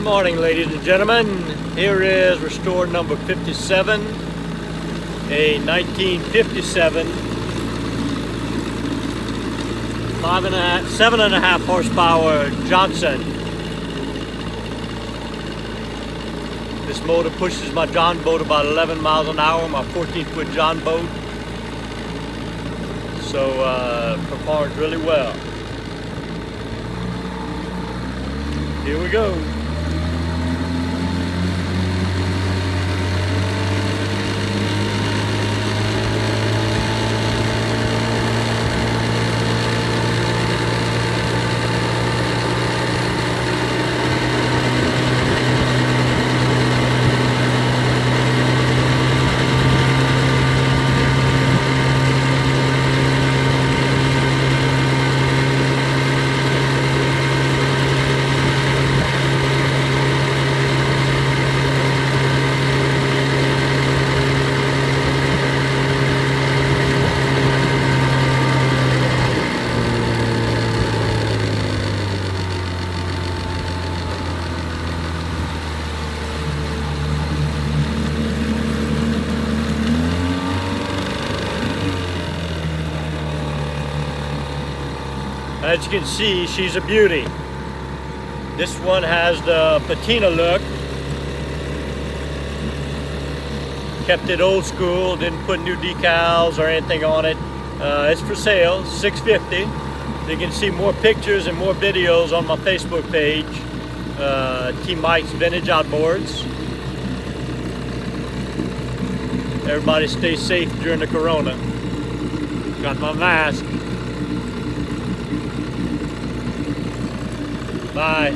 morning, ladies and gentlemen. Here is restored number 57, a 1957 7.5 horsepower Johnson. This motor pushes my John boat about 11 miles an hour, my 14-foot John boat. So performs really well. Here we go. As you can see, she's a beauty. This one has the patina look. Kept it old school, didn't put new decals or anything on it. It's for sale, $650. You can see more pictures and more videos on my Facebook page, T. Mike's Vintage Outboards. Everybody stay safe during the corona. Got my mask. Bye.